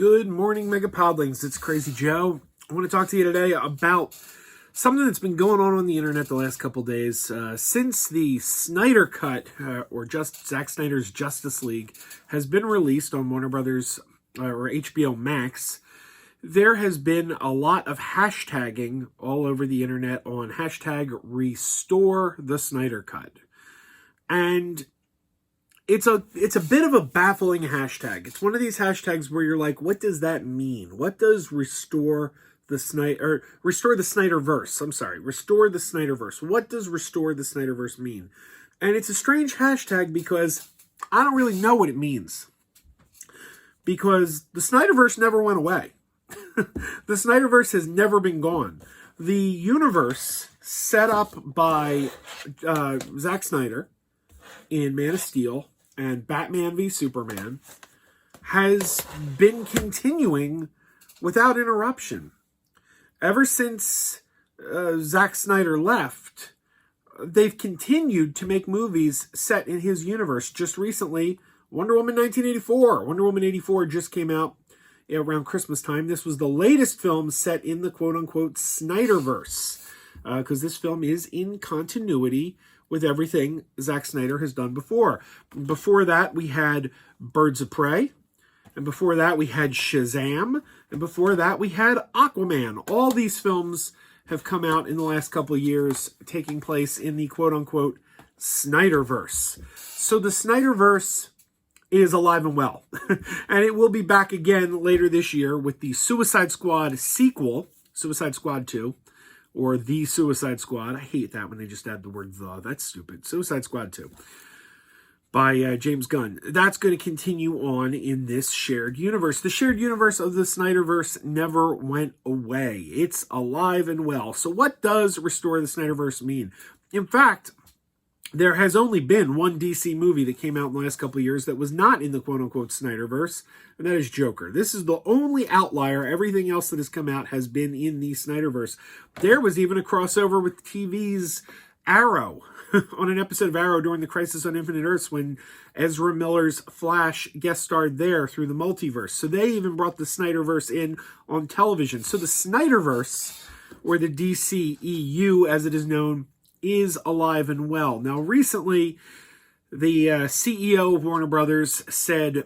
Good morning, MegaPodlings. It's Krazy Joe. I want to talk to you today about something that's been going on the internet the last couple days. Since the Snyder Cut, or just Zack Snyder's Justice League, has been released on Warner Brothers or HBO Max, there has been a lot of hashtagging all over the internet on hashtag Restore the Snyder Cut. And it's a bit of a baffling hashtag. It's one of these hashtags where you're like, what does that mean? What does restore the Snyderverse? I'm sorry, restore the Snyderverse. What does restore the Snyderverse mean? And it's a strange hashtag because I don't really know what it means. Because the Snyderverse never went away. The Snyderverse has never been gone. The universe set up by Zack Snyder in Man of Steel and Batman v Superman has been continuing without interruption. Ever since Zack Snyder left, they've continued to make movies set in his universe. Just recently, Wonder Woman 1984. Wonder Woman 84 just came out around Christmas time. This was the latest film set in the quote-unquote Snyderverse, because this film is in continuity with everything Zack Snyder has done before. Before that, we had Birds of Prey. And before that, we had Shazam. And before that, we had Aquaman. All these films have come out in the last couple of years, taking place in the quote-unquote Snyderverse. So the Snyderverse is alive and well. And it will be back again later this year with the Suicide Squad sequel, Suicide Squad 2. Or The Suicide Squad. I hate that when they just add the word the. That's stupid. Suicide Squad 2 by James Gunn. That's going to continue on in this shared universe. The shared universe of the Snyderverse never went away. It's alive and well. So what does restore the Snyderverse mean? In fact, there has only been one DC movie that came out in the last couple of years that was not in the quote-unquote Snyderverse, and that is Joker. This is the only outlier. Everything else that has come out has been in the Snyderverse. There was even a crossover with TV's Arrow, on an episode of Arrow during the Crisis on Infinite Earths when Ezra Miller's Flash guest starred there through the multiverse. So they even brought the Snyderverse in on television. So the Snyderverse, or the DCEU as it is known, is alive and well. Now, recently, the CEO of Warner Brothers said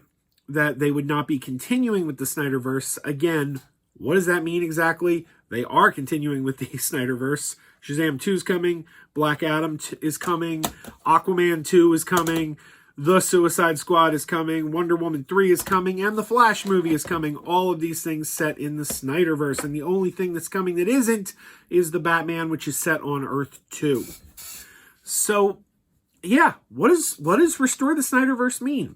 that they would not be continuing with the Snyderverse. Again, what does that mean exactly? They are continuing with the Snyderverse. Shazam 2 is coming. Black Adam is coming. Aquaman 2 is coming. The Suicide Squad is coming. Wonder Woman 3 is coming. And the Flash movie is coming. All of these things set in the Snyderverse. And the only thing that's coming that isn't is the Batman, which is set on Earth 2. So, yeah, what does restore the Snyderverse mean?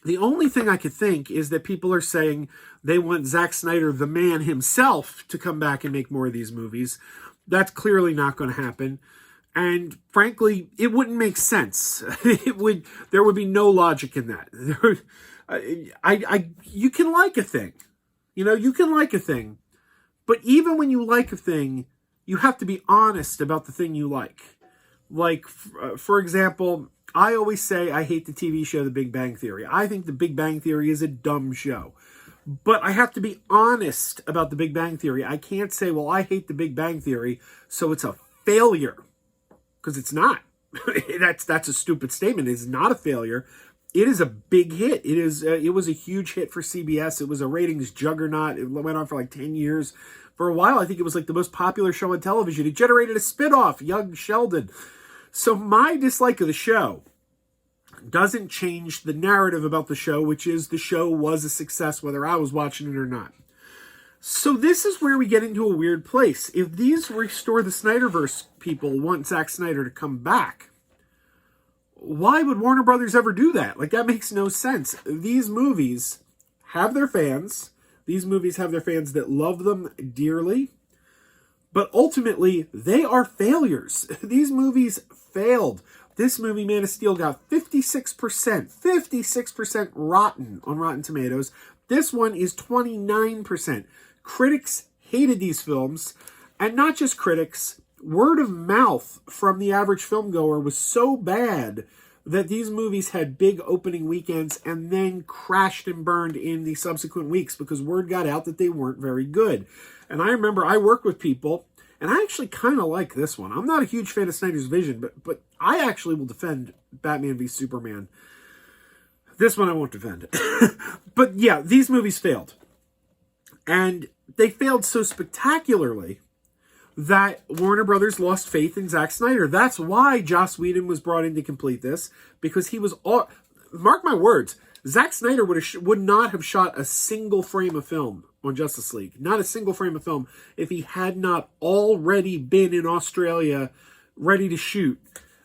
The only thing I could think is that people are saying they want Zack Snyder, the man himself, to come back and make more of these movies. That's clearly not going to happen. And frankly, it wouldn't make sense. There would be no logic in that. You can like a thing. You can like a thing. But even when you like a thing, you have to be honest about the thing you like. Like, for example, I always say I hate the TV show The Big Bang Theory. I think The Big Bang Theory is a dumb show. But I have to be honest about The Big Bang Theory. I can't say, well, I hate The Big Bang Theory, so it's a failure. Because it's not. That's a stupid statement. It's not a failure. It is a big hit. It was a huge hit for CBS. It was a ratings juggernaut. It went on for like 10 years. For a while, I think it was like the most popular show on television. It generated a spinoff, Young Sheldon. So my dislike of the show doesn't change the narrative about the show, which is the show was a success whether I was watching it or not. So this is where we get into a weird place. If these Restore the Snyderverse people want Zack Snyder to come back, why would Warner Brothers ever do that? Like, that makes no sense. These movies have their fans. These movies have their fans that love them dearly. But ultimately, they are failures. These movies failed. This movie, Man of Steel, got 56% rotten on Rotten Tomatoes. This one is 29%. Critics hated these films, and not just critics. Word of mouth from the average filmgoer was so bad that these movies had big opening weekends and then crashed and burned in the subsequent weeks because word got out that they weren't very good. And I remember I worked with people, and I actually kind of like this one. I'm not a huge fan of Snyder's vision, but I actually will defend Batman v Superman. This one I won't defend. But yeah, these movies failed. And they failed so spectacularly that Warner Brothers lost faith in Zack Snyder. That's why Joss Whedon was brought in to complete this, because he was all... Mark my words, Zack Snyder would not have shot a single frame of film on Justice League. Not a single frame of film if he had not already been in Australia ready to shoot,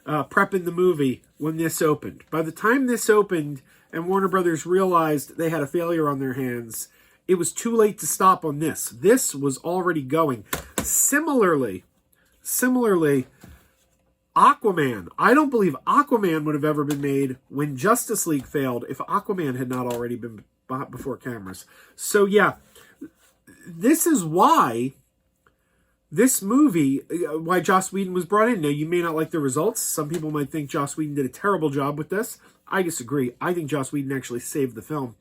prepping the movie when this opened. By the time this opened and Warner Brothers realized they had a failure on their hands, it was too late to stop on this. This was already going. Similarly, Aquaman. I don't believe Aquaman would have ever been made when Justice League failed if Aquaman had not already been brought before cameras. So yeah, this is why this movie, why Joss Whedon was brought in. Now, you may not like the results. Some people might think Joss Whedon did a terrible job with this. I disagree. I think Joss Whedon actually saved the film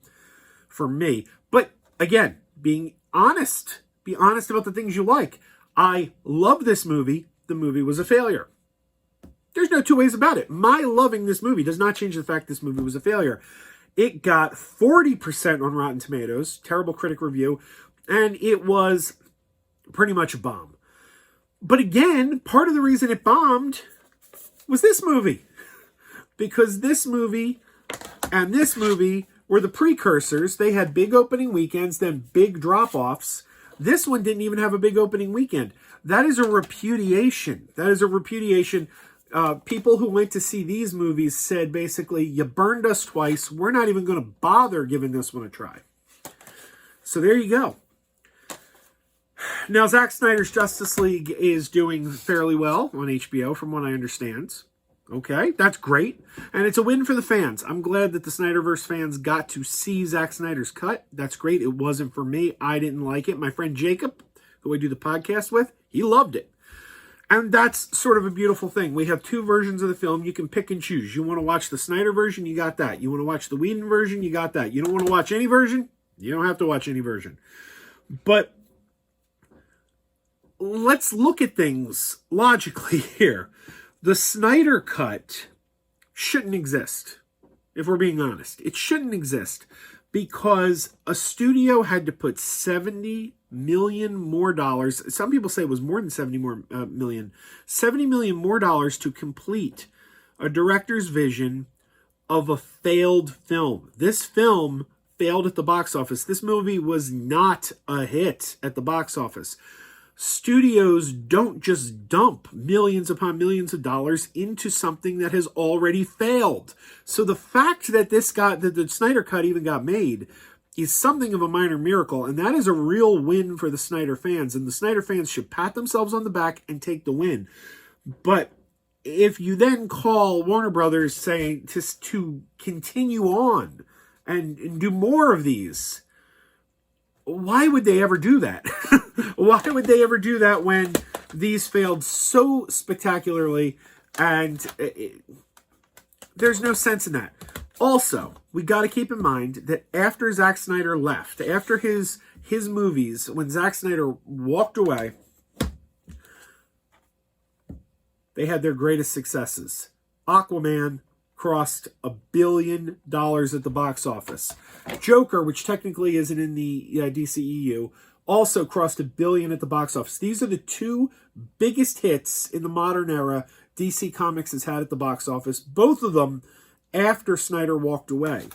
for me. But again, be honest about the things you like. I love this movie. The movie was a failure. There's no two ways about it. My loving this movie does not change the fact this movie was a failure. It got 40% on Rotten Tomatoes, terrible critic review, and it was pretty much a bomb. But again, part of the reason it bombed was this movie. Because this movie and this movie were the precursors. They had big opening weekends, then big drop-offs. This one didn't even have a big opening weekend. That is a repudiation. People who went to see these movies said basically, you burned us twice. We're not even going to bother giving this one a try. So there you go. Now, Zack Snyder's Justice League is doing fairly well on HBO, from what I understand. Okay, that's great. And it's a win for the fans. I'm glad that the Snyderverse fans got to see Zack Snyder's cut. That's great. It wasn't for me. I didn't like it. My friend Jacob, who I do the podcast with, he loved it. And that's sort of a beautiful thing. We have two versions of the film. You can pick and choose. You want to watch the Snyder version? You got that. You want to watch the Whedon version? You got that. You don't want to watch any version? You don't have to watch any version. But let's look at things logically here. The Snyder Cut shouldn't exist, if we're being honest. It shouldn't exist because a studio had to put $70 million more dollars. Some people say it was more than $70 million more dollars to complete a director's vision of a failed film. This film failed at the box office. This movie was not a hit at the box office. Studios don't just dump millions upon millions of dollars into something that has already failed. So the fact that the Snyder Cut even got made is something of a minor miracle, and that is a real win for the Snyder fans. And the Snyder fans should pat themselves on the back and take the win. But if you then call Warner Brothers saying to continue on and do more of these, why would they ever do that? Why would they ever do that when these failed so spectacularly? And there's no sense in that. Also, we got to keep in mind that after Zack Snyder left, after his movies, when Zack Snyder walked away, they had their greatest successes. Aquaman crossed $1 billion at the box office. Joker, which technically isn't in the DCEU, also crossed $1 billion at the box office. These are the two biggest hits in the modern era DC Comics has had at the box office, both of them after Snyder walked away.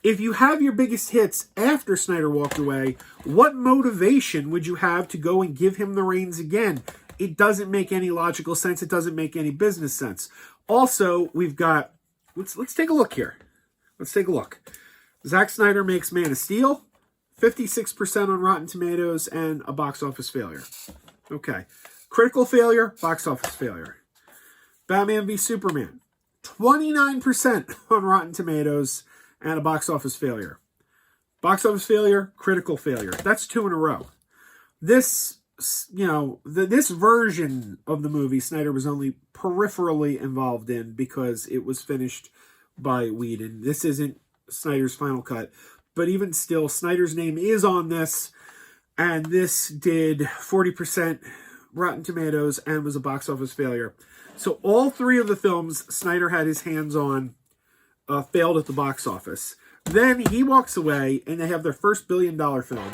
If you have your biggest hits after Snyder walked away, what motivation would you have to go and give him the reins again? It doesn't make any logical sense. It doesn't make any business sense. Also, we've got... Let's take a look here. Let's take a look. Zack Snyder makes Man of Steel, 56% on Rotten Tomatoes, and a box office failure. Okay. Critical failure, box office failure. Batman v Superman, 29% on Rotten Tomatoes, and a box office failure. Box office failure, critical failure. That's 2 in a row. This, this version of the movie, Snyder was only peripherally involved in because it was finished by Whedon. This isn't Snyder's final cut. But even still, Snyder's name is on this. And this did 40% Rotten Tomatoes and was a box office failure. So all three of the films Snyder had his hands on failed at the box office. Then he walks away and they have their first billion-dollar film.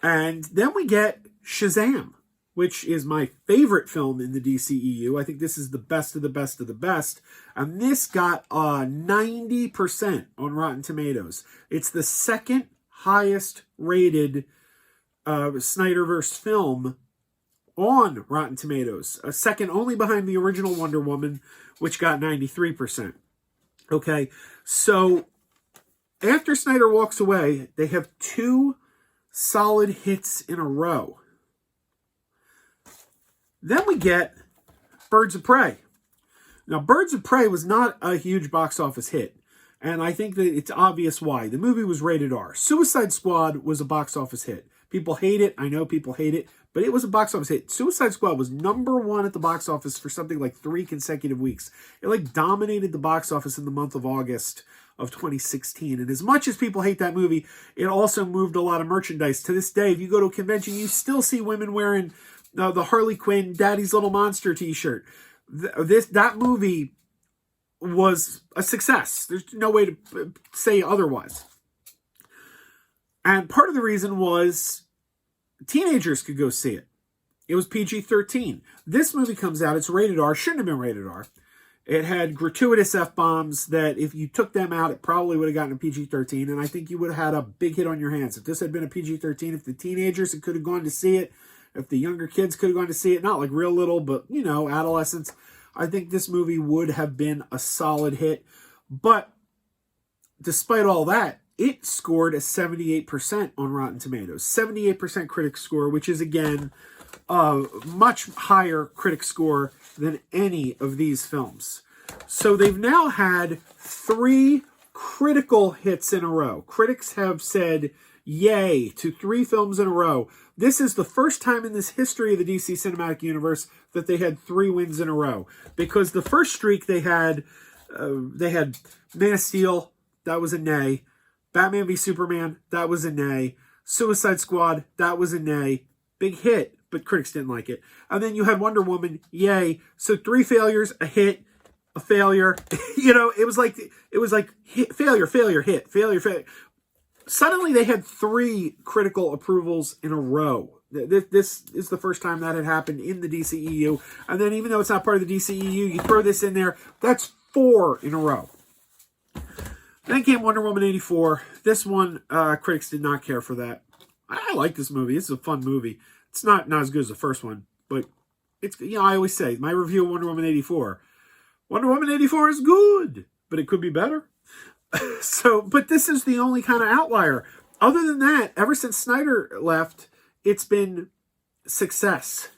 And then we get Shazam, which is my favorite film in the DCEU. I think this is the best of the best of the best. And this got 90% on Rotten Tomatoes. It's the second highest rated Snyderverse film on Rotten Tomatoes. Second only behind the original Wonder Woman, which got 93%. Okay, so after Snyder walks away, they have two solid hits in a row. Then we get Birds of Prey. Now, Birds of Prey was not a huge box office hit, and I think that it's obvious why. The movie was rated R. Suicide Squad was a box office hit. People hate it. I know people hate it, but it was a box office hit. Suicide Squad was #1 at the box office for something like 3 consecutive weeks. It dominated the box office in the month of August of 2016. And as much as people hate that movie, it also moved a lot of merchandise. To this day, if you go to a convention, you still see women wearing the Harley Quinn Daddy's Little Monster t-shirt. That movie was a success. There's no way to say otherwise. And part of the reason was teenagers could go see it. It was PG-13. This movie comes out, it's rated R, shouldn't have been rated R. It had gratuitous F-bombs that if you took them out, it probably would have gotten a PG-13, and I think you would have had a big hit on your hands. If this had been a PG-13, if the teenagers could have gone to see it, if the younger kids could have gone to see it, not like real little, but, adolescents, I think this movie would have been a solid hit. But despite all that, it scored a 78% on Rotten Tomatoes. 78% critic score, which is, again, a much higher critic score than any of these films. So they've now had 3 critical hits in a row. Critics have said yay to 3 films in a row. This is the first time in this history of the DC Cinematic Universe that they had 3 wins in a row. Because the first streak they had Man of Steel, that was a nay. Batman v Superman, that was a nay. Suicide Squad, that was a nay. Big hit, but critics didn't like it. And then you had Wonder Woman, yay. So 3 failures, a hit, a failure. It was like hit, failure, failure, hit, failure, failure. Suddenly they had 3 critical approvals in a row. This is the first time that had happened in the DCEU. And then even though it's not part of the DCEU, you throw this in there, that's 4 in a row. Then came Wonder Woman 84. This one, critics did not care for that. I like this movie. It's a fun movie. It's not as good as the first one, but it's, I always say, my review of Wonder Woman 84, Wonder Woman 84 is good, but it could be better. But this is the only kind of outlier. Other than that, ever since Snyder left, it's been success.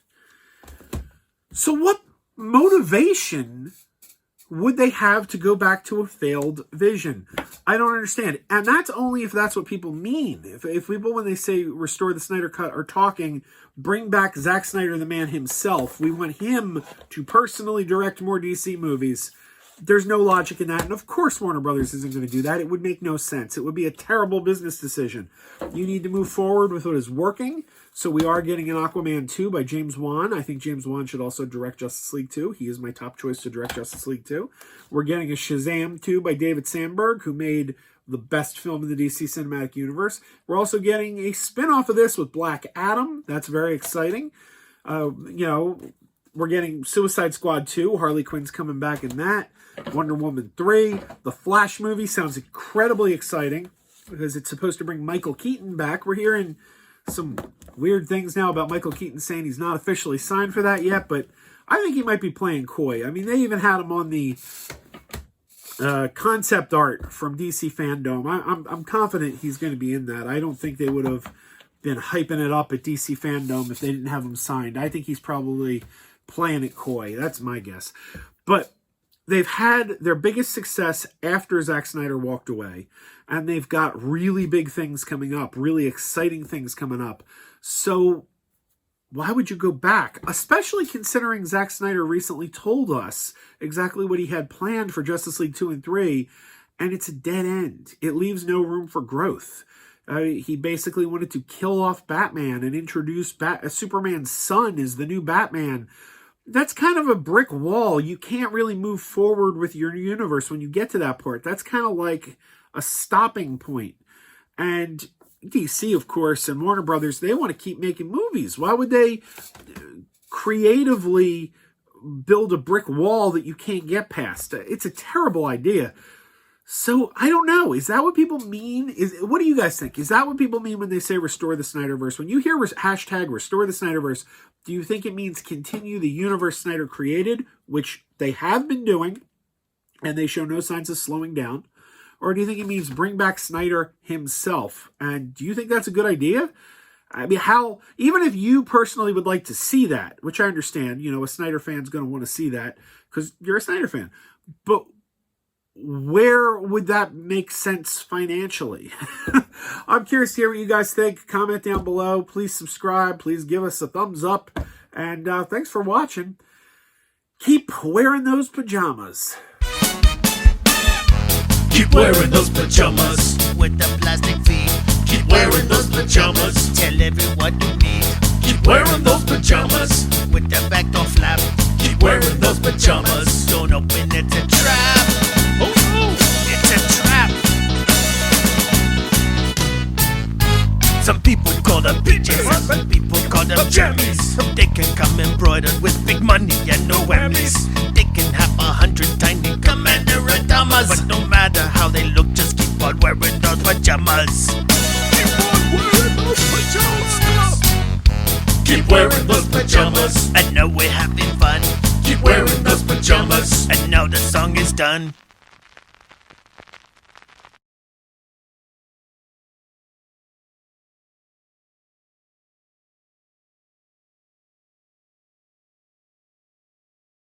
So what motivation would they have to go back to a failed vision? I don't understand. And that's only if that's what people mean. If people, when they say restore the Snyder Cut, are talking, bring back Zack Snyder, the man himself. We want him to personally direct more DC movies. There's no logic in that. And of course Warner Brothers isn't going to do that. It would make no sense. It would be a terrible business decision. You need to move forward with what is working. So we are getting an Aquaman 2 by James Wan. I think James Wan should also direct Justice League 2. He is my top choice to direct Justice League 2. We're getting a Shazam 2 by David Sandberg, who made the best film in the DC Cinematic Universe. We're also getting a spin-off of this with Black Adam. That's very exciting. We're getting Suicide Squad 2. Harley Quinn's coming back in that. Wonder Woman 3. The Flash movie sounds incredibly exciting because it's supposed to bring Michael Keaton back. We're hearing some weird things now about Michael Keaton saying he's not officially signed for that yet, but I think he might be playing coy. I mean, they even had him on the concept art from DC Fandom. I'm confident he's going to be in that. I don't think they would have been hyping it up at DC Fandom if they didn't have him signed. I think he's probably playing it coy. That's my guess. But they've had their biggest success after Zack Snyder walked away, and they've got really big things coming up, really exciting things coming up. So why would you go back? Especially considering Zack Snyder recently told us exactly what he had planned for Justice League 2 and 3, and it's a dead end. It leaves no room for growth. He basically wanted to kill off Batman and introduce Superman's son as the new Batman. That's kind of a brick wall. You can't really move forward with your universe when you get to that part. That's kind of like a stopping point. And DC, of course, and Warner Brothers, they want to keep making movies. Why would they creatively build a brick wall that you can't get past? It's a terrible idea. So, I don't know. Is that what people mean? What do you guys think? Is that what people mean when they say restore the Snyderverse? When you hear hashtag restore the Snyderverse, do you think it means continue the universe Snyder created, which they have been doing, and they show no signs of slowing down? Or do you think it means bring back Snyder himself? And do you think that's a good idea? I mean, even if you personally would like to see that, which I understand, a Snyder fan's going to want to see that because you're a Snyder fan. But where would that make sense financially? I'm curious to hear what you guys think. Comment down below. Please subscribe. Please give us a thumbs up. And thanks for watching. Keep wearing those pajamas. Keep wearing those pajamas with the plastic feet. Keep wearing those pajamas. Tell everyone you meet. Keep wearing those pajamas with the back door flap. Keep wearing those pajamas. Don't open it, it's a trap. Oh no, it's a trap. Some people call them bitches. Some people call them jammies. They can come embroidered with big money and no whammies. They can have 100 tiny commander Adamas. But no matter how they look, just keep on wearing those pajamas. Keep on wearing those pajamas. Keep wearing those pajamas. And now we're having fun. Keep wearing those pajamas. And now the song is done.